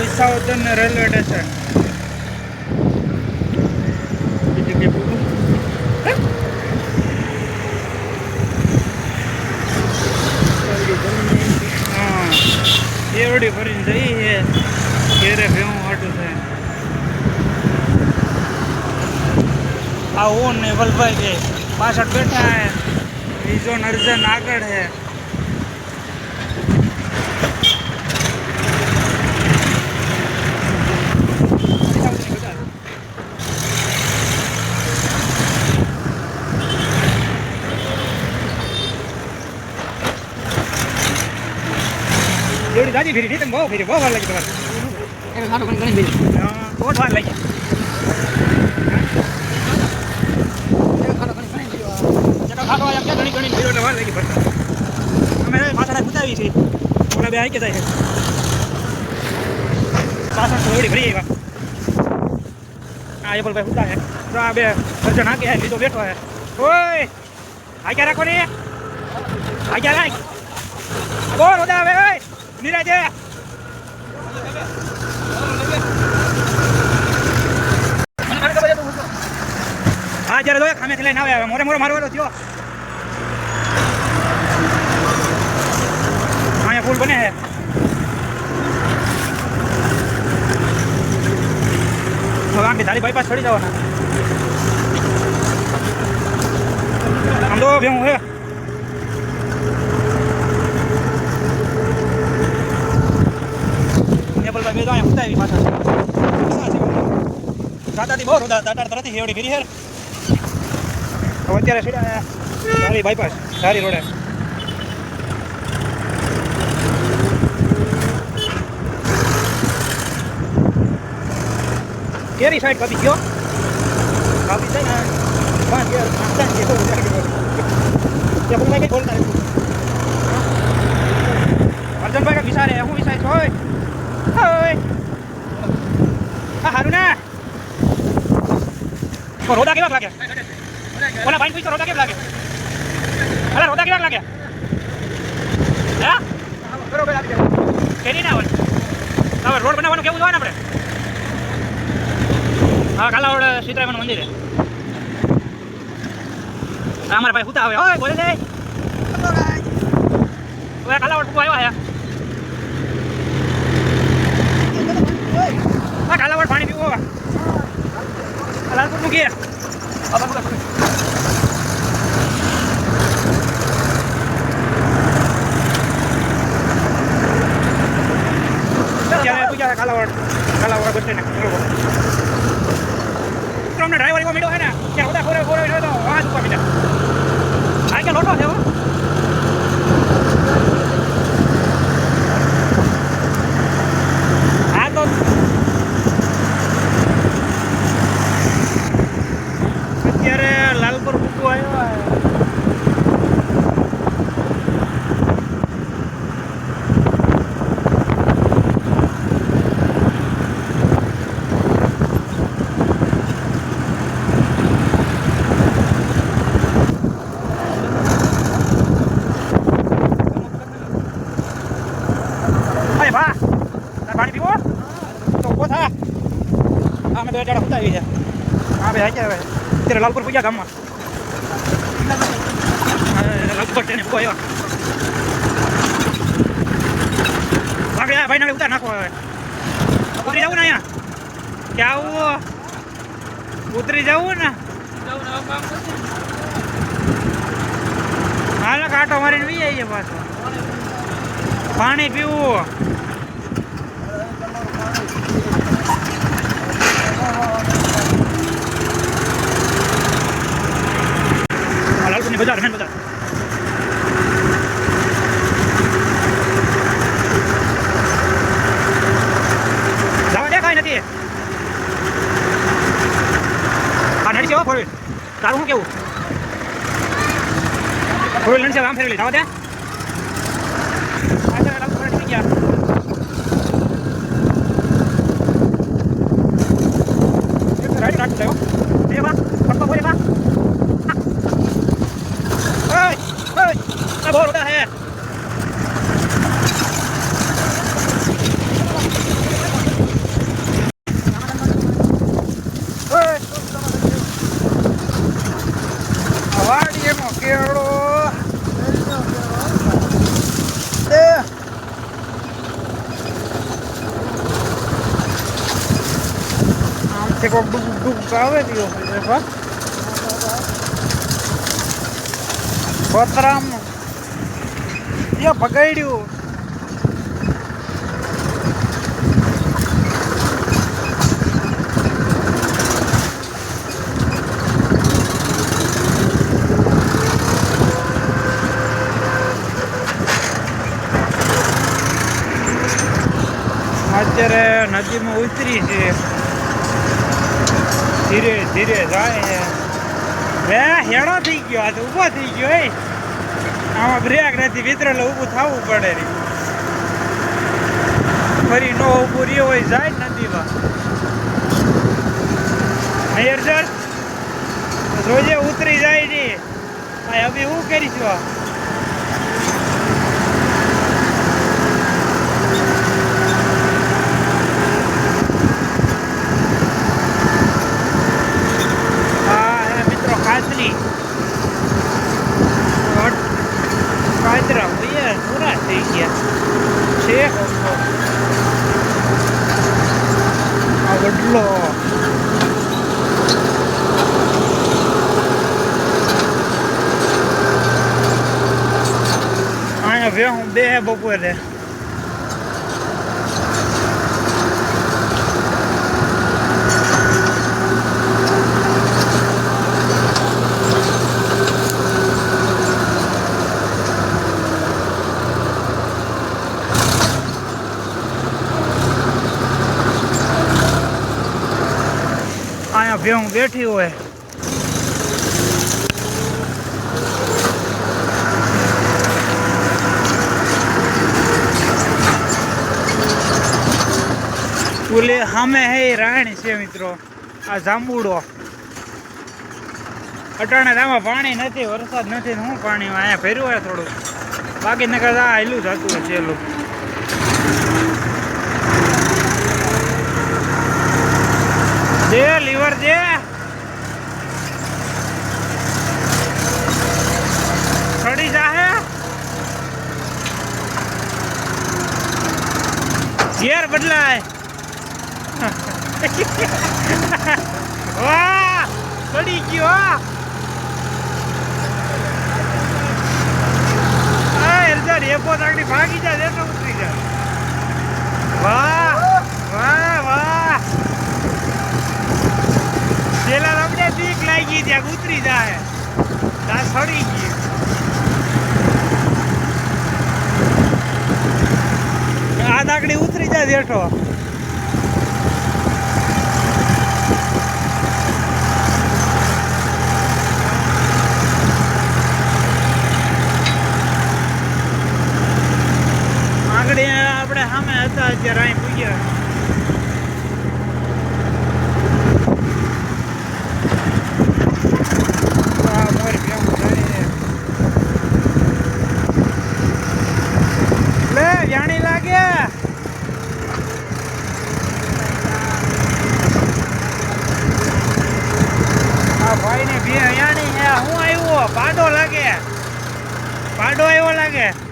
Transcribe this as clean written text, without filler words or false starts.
विसावदन railway station एवढी भरीन जाई घेरे भेऊं ऑटो से आओ ने वलभाई के पाछળ बैठा है बीजो नर्जन આગળ है एवढी दादी फिरी नहीं तुम बहुत फिरी बहुत वार लगी तुम्हारे एक खाटो कहीं कहीं फिरी हाँ बहुत वार लगी एक खाटो कहीं कहीं फिरी जगह खाटो आया क्या कहीं कहीं फिरी वार लगी पड़ता हमें माथा पूछा भी थी बोला भी आई कैसा है पासा थोड़ी भरी है हाँ ये बोल भाई होता है तो अब अर्जुन आके है तो बैठो है ओए आ क्या रखो नहीं आ क्या लाइक कौन होता है ओए नीरज हाँ जरा दो खाने खिलाए ना मोरे मोरे मारो तो थियो हाँ यहाँ फूल बने हैं भगवान की थाली बाईपास छोड़ी जाओ ना हम दो भी है मैं तो होता है पाछा दादा दी बहुत होता दादा तरह थी एवढी फिरी है अब અત્યારે સીડા સારી બાયપાસ સારી રોડ કેરી સાઈડ કાપી ગયો કાપી છે ને 5 યાર 5 જે તો કે બોલ કે બોલતા અર્જુનભાઈ કા વિચાર હે હું વિચાર છોય ओए हारू ना को रोदा केवा लागे ओला बाइन पुछ रोदा केवा लागे अरे रोदा केवा लागे હા બરોબર લાગે કેની ના હોય હવે રોડ બનાવવાનું કેવું જોવાને આપણે હા કાલાવડ સીતારામનું મંદિર છે અમારા ભાઈ હુતા આવે ઓય બોલે દે ઓય કાલાવડ પૂકો આવ્યા હે हाँ कालावड़ पानी पीओ लालपुर मुकी क्या पूजा है कालावड़ कालावड़ बस स्टैंड हमने ड्राइवर को मिलो है ना क्या होता है पूरे पूरे तो वहाँ ऊपर मिला आए क्या लौटो है वो हाँ तो અત્યારે લાલપુર ભૂકો આવ્યો અરે ભા પાણી પીવો તો ઉભો થા અમે બે જણા ઉતારી છે હા ભાઈ આવી ગયા तेरे लालपुर पूजा गाम में लालपुर ट्रेन को आयो आ गया भाई ना उतार ना को उतरी जाऊ ना यहाँ क्या वो उतरी जाऊ ना हाँ ना काटो मारी भी आई है बस पानी पीवू बाजार मेन बाजार जावा देखा नहीं आ नड़ी से फोर तारू हूँ केवू થોડું લણ છે આમ ફેરવી જાવ દે રાઈટ રાખ દેવો દેવા પપ્પા બોલે બા ઓય ઓય આ બોલ ઉડા હે ઓય આવાડી એમો કેળો દે આમ કોક ડૂબ ડૂબ આવે દિયો દેખો પતરામ યા બગાડ્યું અત્યારે નદીમાં ઉતરી છે ધીરે ધીરે જાય હે હેડો થઈ ગયો આ તો ઊભો થઈ ગયો હે આમાં બ્રેક નથી વિતરેલો ઊભું થવું પડે રે ફરી નો ઊભું રહ્યો હોય જાય નદીમાં હૈયર સર રોજે ઉતરી જાય ને હવે શું કરીશું કાતરા ભૈયા પૂરા થઈ ગયા છે આ વડલો અહીંયા બે હું બે બપોરે ભેહું બેઠી હોય ઓલે સામે હે રાણી છે મિત્રો આ જાંબુડો અટાણે આમાં પાણી નથી વરસાદ નથી શું પાણી અહીંયા ભર્યું હોય થોડું બાકી નકર આ હેલું જતું હોય છેલ્લું દે લીવર દે સડી જાહે ગેર બદલાય વાહ સડી ગયો એપો તાકડી ભાગી જાય એટલે ઉતરી જાય વાહ વાહ વાહ પેલા આપણે બીક લાગી ત્યાં ઉતરી જાય ત્યાં સડી ગઈ આ દાકડી ઉતરી જાય બેઠો આગળ આપણે સામે હતા અત્યારે અહીં પૂગ્યા જાણી લાગે આ ભાઈ ને બે યાણી હે હું આવ્યો પાડો લાગે પાડો આવ્યો લાગે